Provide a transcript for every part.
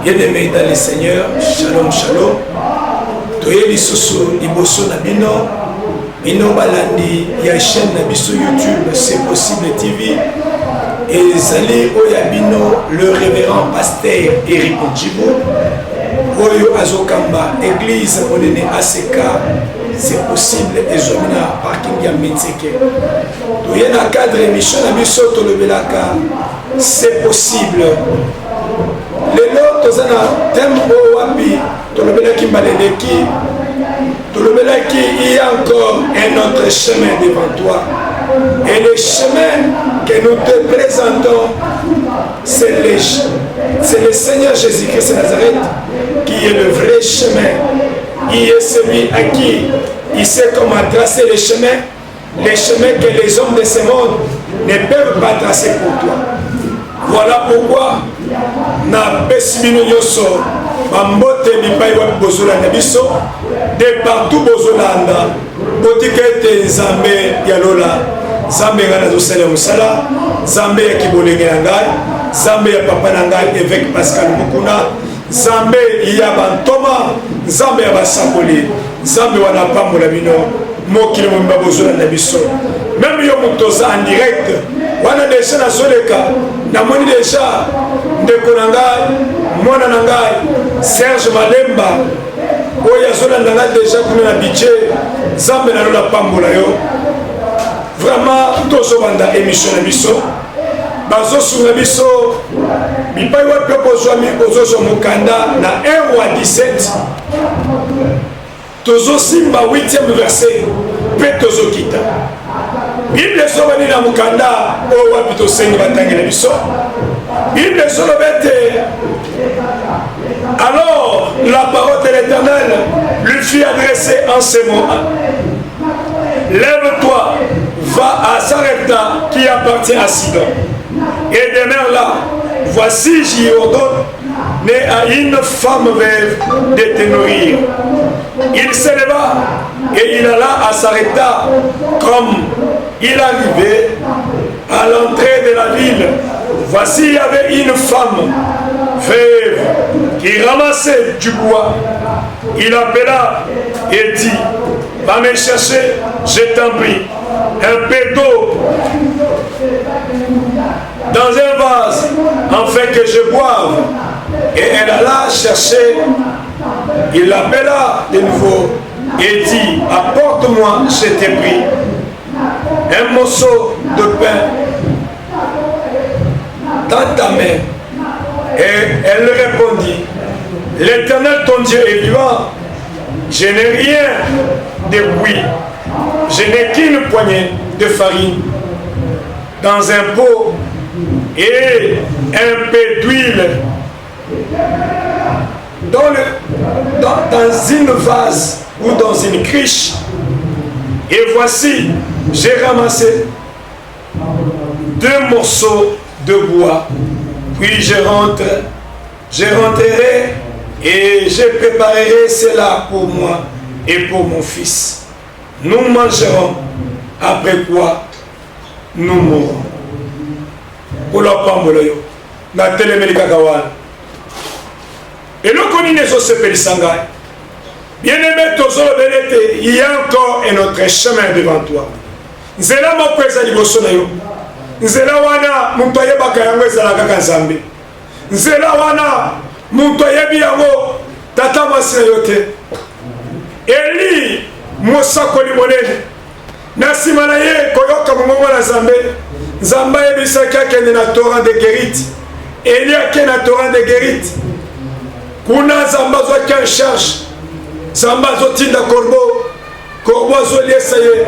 Bien-aimés dans le Seigneur, shalom, shalom. Toye lisusu liboso na bino, bino balandi ya chaîne na biso YouTube, c'est possible TV. Et zali oya bino le révérend pasteur Eric Djibo. Oyo azokamba église onene ACK, c'est possible ezomina parking ya Meteke. Toye na cadre émission na biso tolobelaka c'est possible. Lelo tozana thème wapi tolobelaki mbaleleki tolobelaki il y a encore un autre chemin devant toi et le chemin que nous te présentons c'est le Seigneur Jésus-Christ de Nazareth qui est le vrai chemin. Il est celui à qui il sait comment tracer les chemins que les hommes de ce monde ne peuvent pas tracer pour toi. Voilà pourquoi na pesibino yoso bambote bipai wa bozolanda biso de partout bozolanda botikete nzambe ya lola nzambe nga nazosala mosala nzambe ya kibolenge na ngai nzambe ya papa na ngai évêque Pascal Mukuna nzambe ya bantoma nzambe ya basakoli nzambe wana pambola bino mokili momba bozolanda biso même yo motoza en direct wana deja nazoleka namoni deja ndeko na ngai mwana na ngai Serge Malemba oyo azolanda ngai deja kuna na budget nzambe na lola pambola yo vraiment tozobanda émission na biso bazosunga biso bipai wapi ozozwa mokanda na 1 roi 17 tozosimba 8e verset mpe tozokita Bible ezobani na mokanda oyo wapi tosengi batangela biso Bible ezoloba ete alors la parole de l'Éternel lui fut adressée en ces mots. Lève-toi, va à Sarepta qui appartient à Sidon et demeure là. Voici j'y ordonne né à une femme veuve de te nourrir. Il se leva et il alla à Sarepta. Comme il arrivait à l'entrée de la ville, voici il y avait une femme veuve qui ramassait du bois. Il appela et dit: va me chercher, je t'en prie, un peu d'eau dans un vase, afin que je boive. Et elle alla chercher. Il l'appela de nouveau et dit: apporte-moi, je t'ai pris, un morceau de pain dans ta main. Et elle répondit: l'Éternel ton Dieu est vivant, je n'ai rien de buis, je n'ai qu'une poignée de farine dans un pot et un peu d'huile dans une vase ou dans une cruche. Et voici, j'ai ramassé 2 morceaux de bois. Puis je rentrerai et je préparerai cela pour moi et pour mon fils. Nous mangerons, après quoi nous mourrons. Pour la pamboloyo, na telemeli kakawana. Et le connu se s'appelle Sangai. Bien-aimé, il y a encore un autre chemin devant toi. Nzela mokweza liboso na yo. Nzela wana muntu ayebaka yango ezalaka kaka Nzambe. Nzela wana muntu ayebi yango tata mwasi na yo te. Eli mosakoli monene na nsima na ye koyoka mongongo na Nzambe. Nzambe ayebisaki akende na torrent de Guérite. Eli akende na torrent de Guérite. Kuna Nzambe azwaki en charge. Nzambe azotinda korbo azoliesa ye.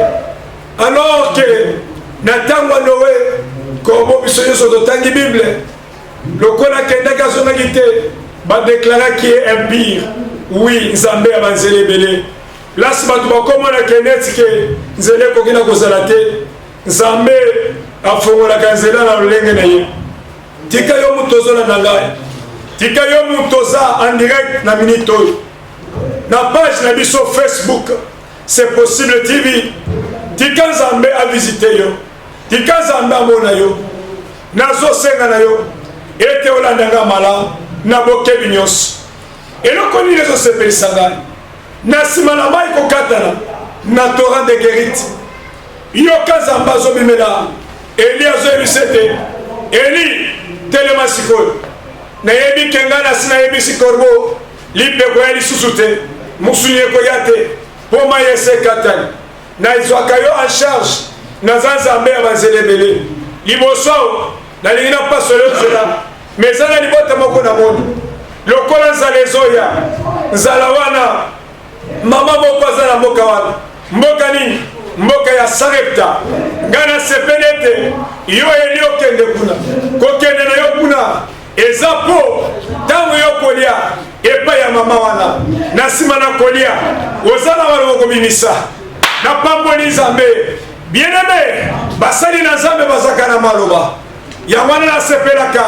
Alors que na ntango ya Noé korbo biso nyonso totangi Bible lokola akendaki azongaki te badeklaraki ye impire. Oui, Nzambe abanzela ebele place bato bakomonaka neti ke nzela ekoki na kozala te. Nzambe afongolaka nzela na lolenge na ye. Tika yo mutu ozolanda ngai, tika yo mutu oza en direct na minute oyo na page na biso Facebook c'est possible TV. Tika Nzambe avisite yo, tika Nzambe amona yo, nazosenga na yo ete olandanga malamu, na bokebi nyonso eloko nini ezosepelisa ngai na nsima na mai kokatana na torrent de guérite yoka nzambe azobimela eli azoyebisa ete eli telema sikoyo nayebi ke ngai nasi nayebisi korbo lipeko ya lisusu te mosuni ekoya te mpo mai ese ekatani nazwaka yo en charge naza nzambe ya banzela ebele liboso nalingi napasole nzela me eza na libota moko na moni lokola nzala ezoya nzala wana mama moko aza na mboka wana mboka nini mboka ya Sarepta ngai nasepeli ete yo eli okende kuna kokende na yo kuna eza po ntango yo kolia epai ya mama wana na nsima na kolia oza na wana okobimisa na pamboli nzambe bien-aimé basali na nzambe bazaka na maloba yango wana nasepelaka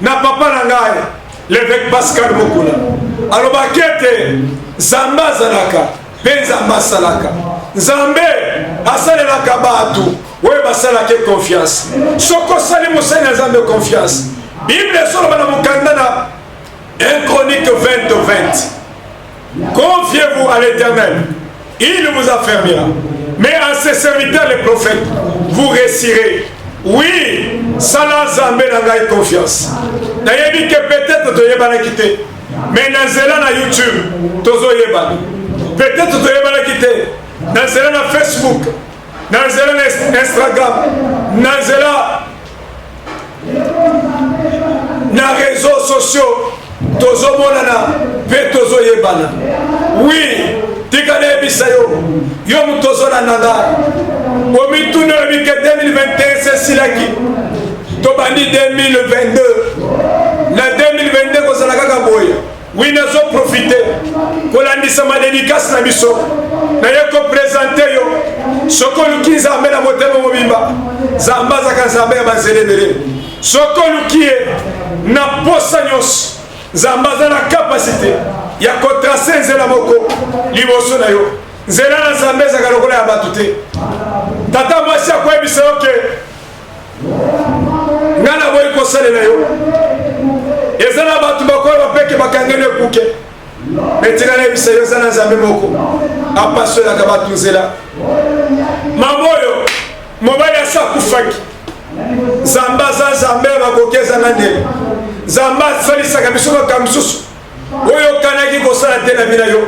na papa na ngai l'évêque Pascal Mokula alobaki ete nzambe azalaka mpe nzambe asalaka nzambe asalelaka bato oyo basalaki confiance soki osali mosali na nzambe confiance bible esoloba na mokanda na 1 Chronique 20:20 confiez-vous à l'Éternel, il vous affermira, mais à ses serviteurs les prophètes vous réussirez. Oui, sala nzambe na ngai confiance nayebi ke peut-être toyebanaki te mais na nzela na YouTube tozoyebana peut-être toyebanaki te na nzela na Facebook na nzela na Instagram na nzela na réseaux sociaux tozomonana mpe tozoyebana oui tika nayebisa yo yo mutu ozolanda ngai omituna olobi ke 2021 sesilaki tobandi 2022 na 2022 kozala kaka boye wi nazoprofite kolandisa madédicace na biso naye kopresente yo soki oluki nzambe na motema mobimba nzambe azaka nzambe ya banzela ebele soki oluki ye na posa nyonso nzambe aza na kapasité ya kotrace nzela moko liboso na yo nzela na nzambe ezaka lokola ya bato te tata mwasi akoyebisa yo ke ngai naboyi kosalela yo eza na bato bakoyo bapeke bakangeli ekuke metika nayebisa yo eza na nzambe moko apasolelaka bato nzela mama oyo mobali asa akufaki nzambe aza nzambe bakoki ezanga ndele nzambe asalisaka biso makambo misusu oyo okanaki kosala te na bina yo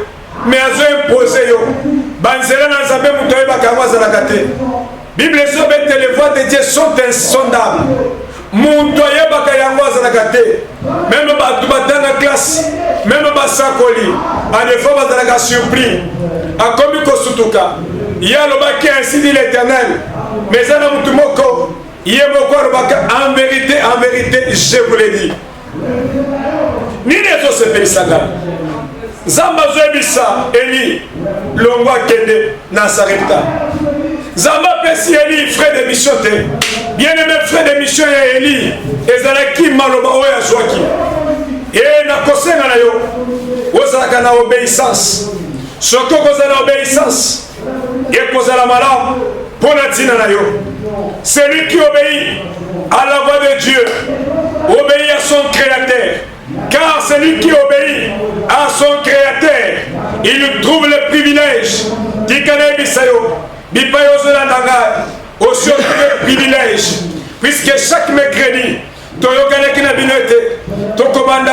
me azoimpose yo banzela na nzambe moto oyebaka yango azalaka te bible esobete les voies de Dieu sont insondables moto ayebaka yango azalaka te meme bato batanga classe meme basakoli adefo bazalaka surpris akomi kosutuka ye alobaki ainsi dit l'Éternel mais eza na motu moko ye moko alobaka en vérité je vous l'ai dit nini ezosepelisa ngai nzambe azoyebisa eli longwa akende na Sarepta nzambe apesi eli frais de mission te bien-aimé frais de mission ya eli ezalaki maloba oyo azwaki e nakosenga na yo ozalaka na obéissance soki okozala na obéissance ekozala malamu mpo na ntina na yo celui qui obéit à la voix de Dieu obéit à son créateur car celui qui obéit à son créateur il trouve le privilège tikana ebisa yo bipai ozolanda ngai aussi le privilège puisque chaque mercredi toyokanaki na bino ete tokobanda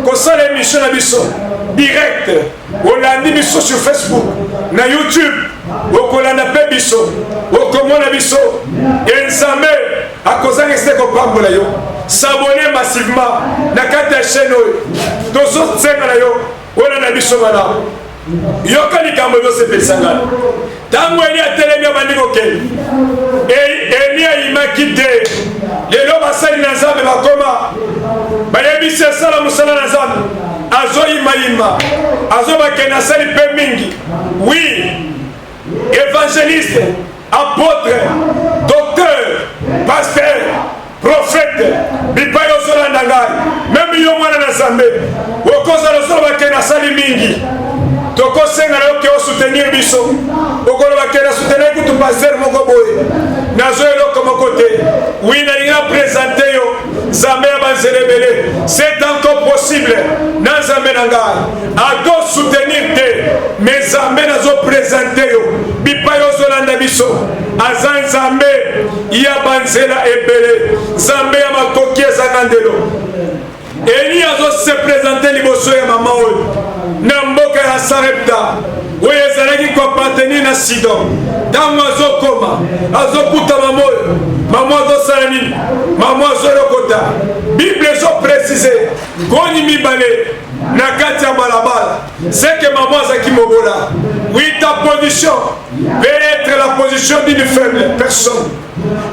kosala émission na biso direct olandi biso sur Facebook na YouTube okolanda mpe biso okomona biso enzambe akozanga esite kopambola yo s'abonner massivement na kati ya chaîne oyo tozosenga na yo olanda biso malamu yoka likambo ezosepelisa ngai ntango eli atelemi abandi kokende eli ayimaki te lelo basali na nzambe bakoma bayebisi esala mosala na nzambe azoyimayima azobakende asali mpe mingi oui évangéliste apôtre docteur pasteur prophète bipai ozolanda ngai meme yo mwana na nzambe okozala ozolo bakende asali mingi tokosenga na yo ke osoutenir biso okoloba ke na soutenir kutu paster moko boye nazo eloko moko te wi nalingi na présente yo Nzambe ya banzelebele. C'est encore possible. Na Nzambe na ngai. Ado soutenir te. Mais Nzambe nazo présenter yo. Bipa yo zolanda biso. Azan Nzambe ya banzela ebele. Nzambe ya makoki ezangandelo. Eli azo se présenter liboso ya mama oyo. Na mboka ya Sarepta. Oyo ezalaki koappartenir na Sidon. Ntango azokoma azokuta mama oyo. Mama azosala nini? Mama azolokota. Bible ezoprécise goni mibale na kati ya balabala. C'est que maman azaki mobola. Oui, ta position peut être la position d'une faible personne.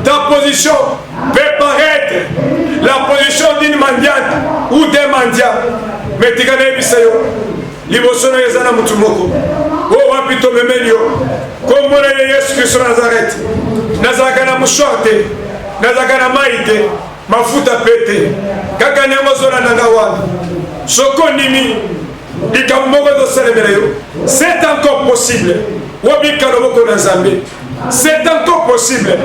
Ta position peut paraître la position d'une mendiante ou d'un mendiant. Mais tu connais bisayo. Liboso na ezana mutu moko. O wapi to memelio. Kombo na Yesu Kristo Nazareth. Nazaka na mushorte. Nazaka na maite. Mafuta pete. Kaka nyama zola nangawani. Soko nimi. Likamoko do salemela yo. C'est encore possible. Wabika loboko na Nzambe. C'est encore possible.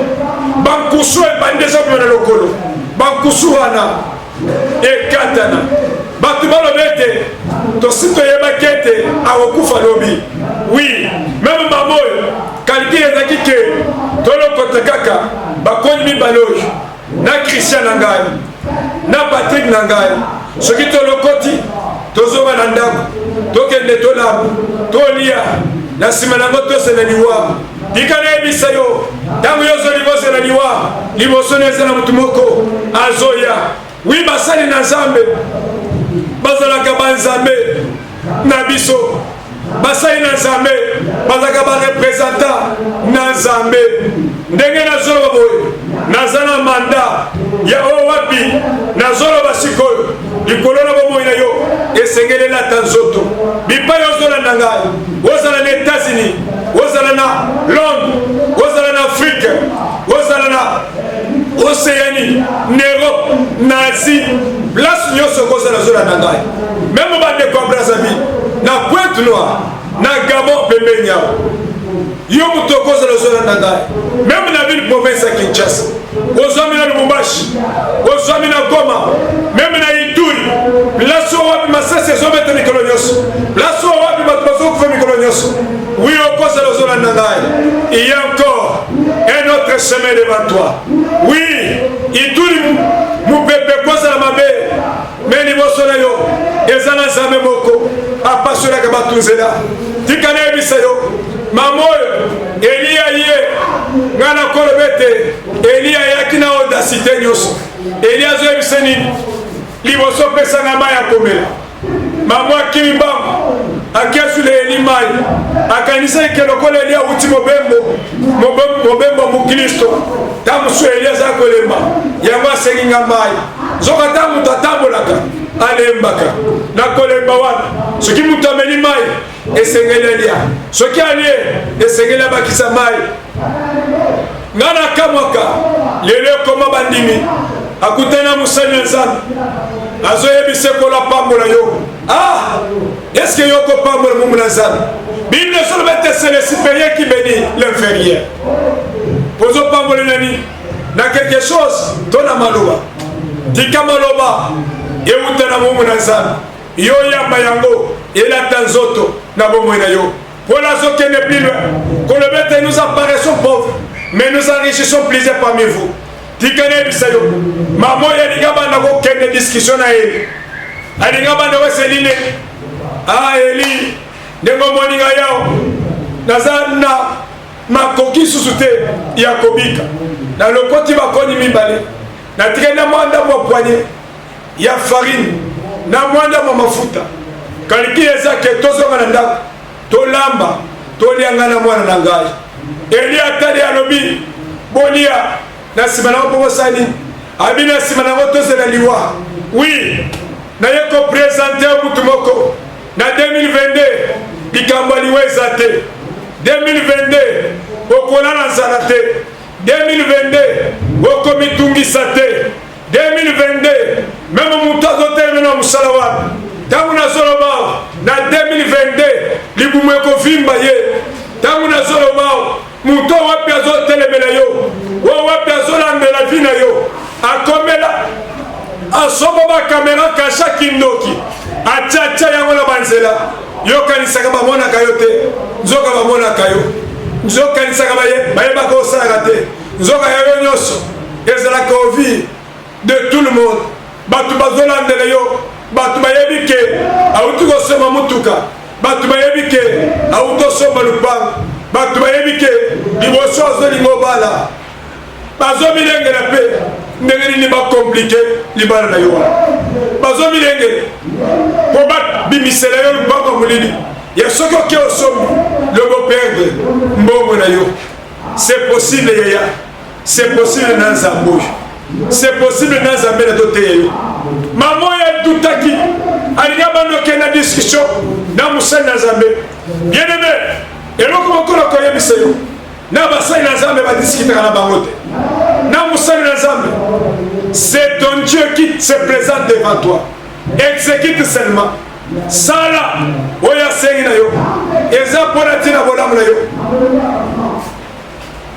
Bankusu e bandeja mwana lokolo. Bankusu wana e katana. Batu balobete to sito yeba kete awokufa lobi. Oui, même mamoyo kaliki ezaki ke tolokota kaka bakoni mibaloyo na Christian nangai na Patrick nangai soki tolokoti tozoba na ndako tokende tolabu tolia na nsima nango tosela liwa dikana yebisa yo ntango yo ozolibosela liwa liboso na ezala motu moko azoya. Oui, basali na Nzambe bazalaka banzambe na biso. Basali na Nzambe bazalaka barepresentant na Nzambe. Ndenge nazoloba boye nazana manda ya oyo wapi nazoloba sikoyo likolo na bomoi na yo esengeli elata nzoto. Bipai ozolanda ngai ozala na États-Unis, ozala na Londres, ozala na Afrique, ozala na Océanie, na Europe, na Asie, place nyonso kozala zolanda ngai. Même bandeko ya Brazzaville, na Pointe-Noire, na Gabon pembeni yao. Yo muto kozala zolanda ngai. Même na ville province ya Kinshasa, ozwami na Lubumbashi, ozwami na Goma, même na Ituri, place wapi masasi ezobeta mikolo nyonso, place wapi bato bazokufa mikolo nyonso. Oui, okozala zolanda ngai. Il y a encore un autre chemin devant toi. Oui, Ituri mupepe kozala mabe, mais liboso na yo ezala Nzambe moko apasolaka bato nzela. Tikana yebisa yo mama oyo Eliya ye nga na kolobete Eliya yaki na audacité nyonso. Eliya azoyebisa nini? Liboso pesanga mai ya komela. Mama akimi mbangu akiasule Eli mai akanisa ike lokola Eliya uti mobembo mukristo tamusu Eliya aza kolemba yango asengi nga mai zoka ta mutu atambolaka alembaka na kolemba wana soki mutu ameli mai esengeli Eliya soki alie esengeli abakisa mai nga na kamwaka lelo ekoma bandimi akutana mosali ya Nzambe azoyebisa kola pambola yo. Ah, est-ce que yoko pambola mumu na Nzambe? Bible solobete c'est le supérieur qui bénit l'inférieur. Pozo pambola nani na quelque chose tona maloba tika maloba euta na mumu na Nzambe yo yamba yango elata nzoto na bomoi na yo. Voilà ce qui n'est plus loin. Kolobete nous apparaissons pauvres mais nous enrichissons plusieurs parmi vous. Tikane bisayo mamo ya ligaba na ko kende discussion na Eli alinga bana weseline Eli ndengo moninga yao nazana makoki susute ya kobika na lokoti bakoni mibale na tikenda mwanda mwa poignet ya farine na mwanda mwa mafuta kaliki ezake tozonga na ndako tolamba tolianga na mwana na ngai. Eli atali alobi bolia na sima na opo sali abina sima na oto zela liwa. Oui, na yeko présenter mutu moko na 2022 likambo liweza te. 2022 okola na nzala te. 2022 okomitungisa te. 2022 même mutu azotelemena musala wana tangu nazoloba na 2022 libumu ekovimba ye. Tangu nazoloba mutu wapi azotelemela yo wapi azolandela vi na yo akomela asoba ba caméra kasha kindoki achacha yango na banzela yokanisaka bamonaka yo te nzoka bamonaka yo nzokanisaka bayebaka osalaka te nzoka yayo nyonso ezalaka ovie de tout le monde bato bazolandela yo bato bayebi ke auti kosomba mutuka bato bayebi ke auti osomba lupango bato bayebi ke liboso azolinga obala bazomilengela mpe ndenge nini bakomplike libala na yo wana bazomilengela mpo babimisela yo lupango molili ya soki oke osombi lobo perdre mbongo na yo c'est possible yaya c'est possible na nzambe oyo c'est possible na nzambe na toteya yo mama oyo adutaki alinga banoke na discussion na mosali na nzambe bien aimé eloko mokolo koyebisa yo na basali na nzambe badiskitaka na bango te na mosali na nzambe c'est ton Dieu qui se présente devant toi exécute seulement sala oyo asengi na yo eza mpona ntina bolamu na yo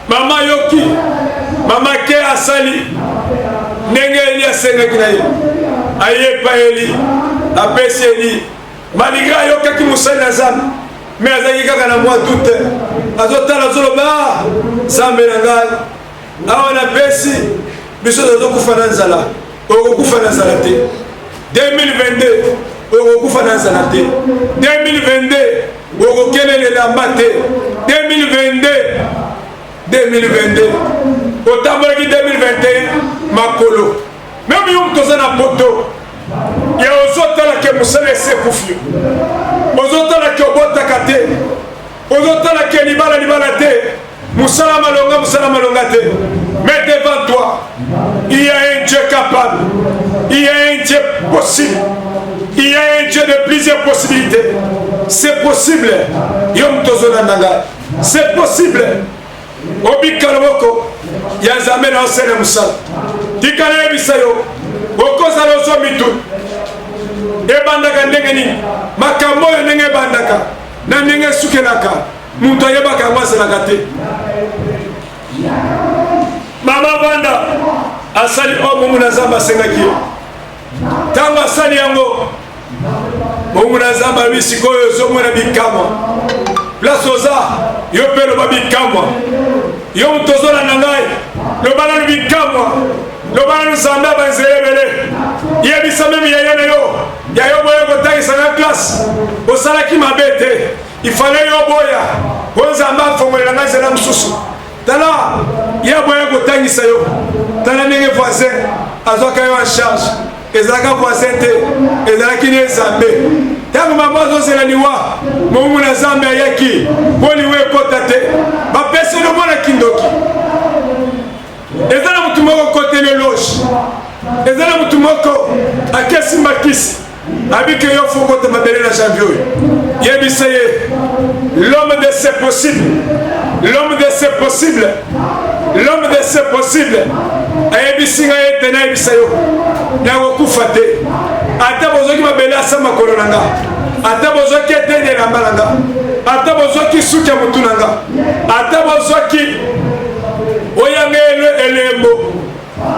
mama yoki mama ke asali ndenge eli asengaki na ye ayepa eli apesi eli malgré ayokaki mosali na nzambe me azalaki kaka na mwa dute azotala azoloba nzambe na ngai awa napesi biso tozokufa na nzala okokufa na nzala te 2022 okokufa na nzala te 2022 okokelelela mba te 2022 otambolaki 2021 makolo meme yo moto oza na poto ya ozotala ke mosala esekufi ozotala ke obotaka te ozotala ke libala te mosala malonga te mais devant toi il y a un Dieu capable il y a un Dieu possible il y a un Dieu de plusieurs possibilités c'est possible yo moto ozolanda ngai c'est possible obika loboko ya nzambe na osele mosala tikala yebisa yo okozala ozwa mitu ebandaka ndenge nini makambo oyo ndenge ebandaka na ndenge esukelaka moto ayebaka yango azelaka te mama vanda asali oyo momu na nzambe asengaki yo ntango asali yango momu na nzambe alobi sikoyo ozomona bikamwa place oza yo mpe loba bikamwa yo moto ozolanda ngai loba nanu bikamwa loba nanu nzambe abanzela ebele yebisa meme yaya na yo yayo boya kotangisanga klase osalaki mabe te ifale yo boya po nzambe afongolela ngai nzela mosusu tala ya boya kotangisa yo tala ndenge voisin azwaka yo en charge ezalaka voisin te ezalaki ne nzambe ntango mama azozela liwa momu na nzambe ayaki mpo liwa ekota te bapesi lomona kindoki eza na motu moko kotele loge eza na motu moko akesi makisi abike yo fo kota mabele na janvier oyo yebisa ye l'homme de c'est possible l'homme de c'est possible l'homme de c'est possible ayebisi ngai ete nayebisa yo nakokufa te ata bozwaki mabele asa makolo na nga ata bozwaki eteni elamba na nga ata bozwaki suki ya motu na nga ata bozwaki oyanga elembo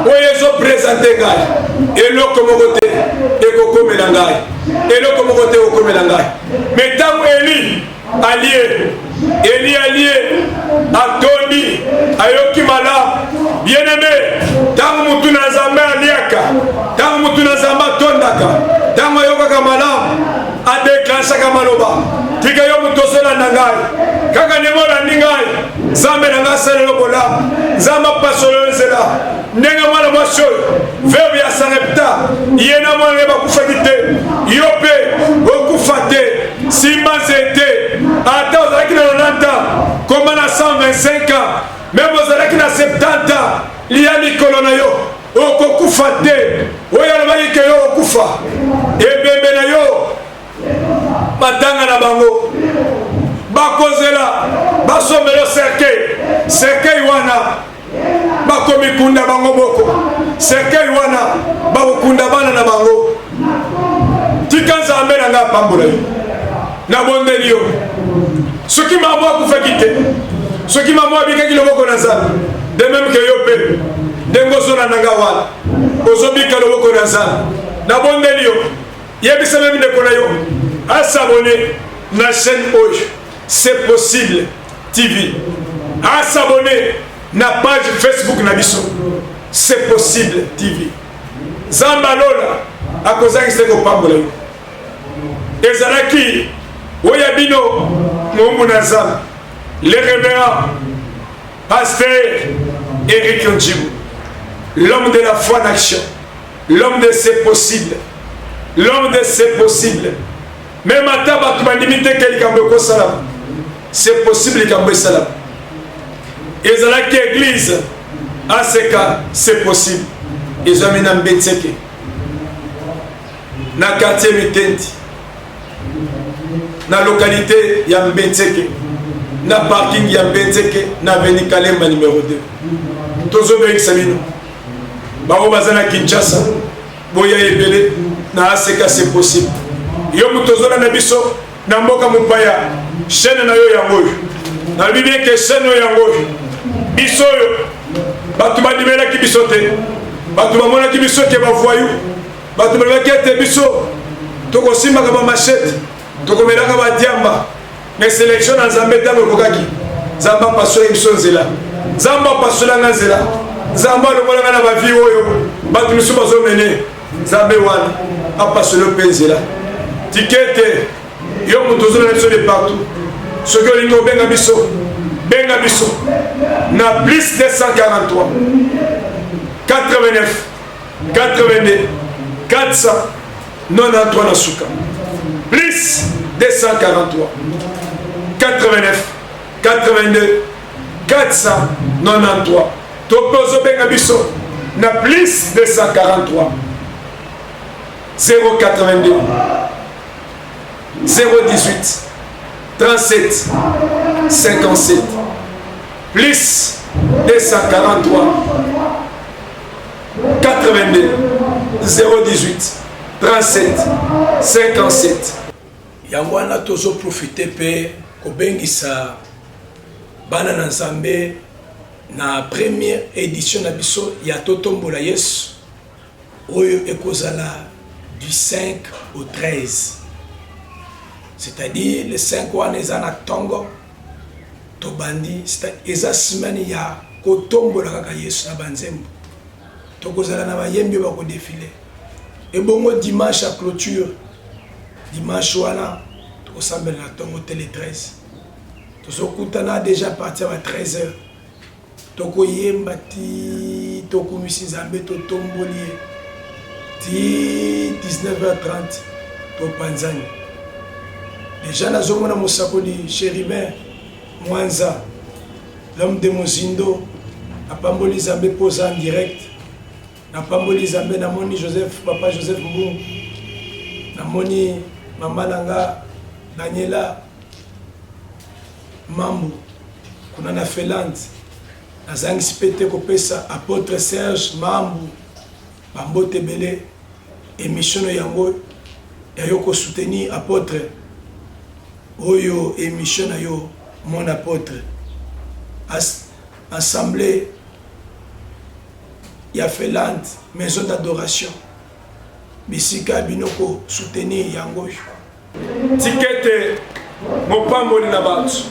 oyo ezopresente ngai eloko moko te ekokomela ngai eloko moko te ekokomela ngai me ntango eli alie atondi ayoki malamu bien aimé ntango motu na nzambe aliaka ntango motu na nzambe atondaka ntango ayokaka malamu adeklanshaka maloba tika yo moto ozolanda ngai kaka ndenge olandi ngai nzambe na ngai asalelo bolamu nzambe apasolo nzela ndenge mwana mwasi oyo veuve ya sarepta ye na mwana ye bakufaki te yo mpe okufa te simba nzete ata ozalaki na 90 ans koma na 125 ans meme ozalaki na 70 ans liya mikolo na yo okokufa te oyo alobaki ke yo okufa ebembe na yo batanga na bango bakozela basombela cercueil wana bakomikunda bango moko cercueil wana bakokunda bana na bango tika nzambe na nga apambola yo nabondeli yo soki mamo akufaki te soki mamo abikaki loboko na nzambe de même ke yo mpe ndengo zona nanga wala ozobika loboko na Nzambe na bondeli yo yebisa même ndeko na yo asabone na chaîne oyo c'est possible TV asabone na page Facebook na biso c'est possible TV Zamba lola akozangisa kopambola yo ezalaki oya bino mombu na Nzambe le révérend pasteur Eric Ndjimou, l'homme de la foi en action, l'homme de c'est possible, l'homme de c'est possible. Même à tabac, tu m'as limité quelqu'un salam. C'est possible qu'il salam. Et dans la église, à ce cas, c'est possible. Ils ont mis un béteke. Dans le quartier Mitenti, dans la localité, il y a un béteke. Dans le parking, il y a un béteke. Dans l'avenue Kalemba numéro 2. Tozo Berik Sabino. Bao Bazana Kinshasa. Boya Ebele. Na ACK c'est possible. Yo mutozo na biso. Na mboka mupaya. Chaîne na yo yangoyo. Na bibi ke chaîne yo yangoyo. Biso yo. Batu badimela ki biso te. Batu bamona ki biso ke bavoyou. Batu balwa ki te biso. Toko simba ka ba machette. Toko melaka ba diamba. Mais sélection na Nzambe tango kokaki. Nzamba pasola biso nzela. Nzamba pasola nga nzela. Nzamba lokola nga na ba vie oyo. Batu misu bazo mene. Nzambe wana apasola penzela. Tikete yo mutozo na biso de partout. Ce que lingo benga biso. Benga biso. Na plus de 143 89 82 493 na suka. Plus de 143 89 82 493. Topozo benga biso na plus de 143 082 018 37 57 plus 243 82 018 37 57. Yangwana tozo profiter pe kobengisa bana na Nzambe na première édition na biso ya totombola Yesu oyo ekozala du 5 au 13. C'est-à-dire les 5 wana eza na tongo tobandi eza semaine ya kotombola kaka Yesu na banzembo tokozala na bayembi bako défiler et bongo dimanche à clôture dimanche wana tokosambela na tongo télé 13 tozokutana déjà partir à 13h tokoyemba ti tokumisi Nzambe totomboli ti 19h30 topanzani. Déjà nazomona mosakoli Chéribin Mwanza l'homme de Mozindo apamboli Nzambe posa en direct napamboli Nzambe namoni Joseph papa Joseph Mbungu namoni mama nanga Daniela Mambu kuna na Felande nazangisi pete kopesa apôtre Serge Mambu bambote belé émission yango yayo ko soutenir apôtre oyo émission yo mon apôtre assemblée ya Felande maison d'adoration bisika binoko soutenir yango tikete mopamboli na batu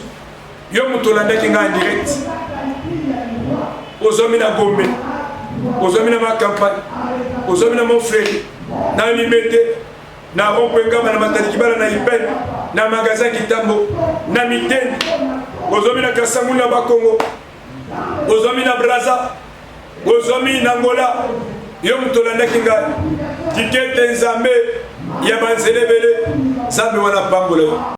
yo mutolandaki nga en direct ozomi na Gombe ozomi na ma campagne ozomi na mon frère na limete na rompengama na mataliki bala na Ipene na magasin Kitambo na Miteni ozomi na Kasangu na Bakongo ozomi na Braza ozomi na Angola yo mutolandaki nga tikete Nzambe ya banzelebele Nzambe wana pambola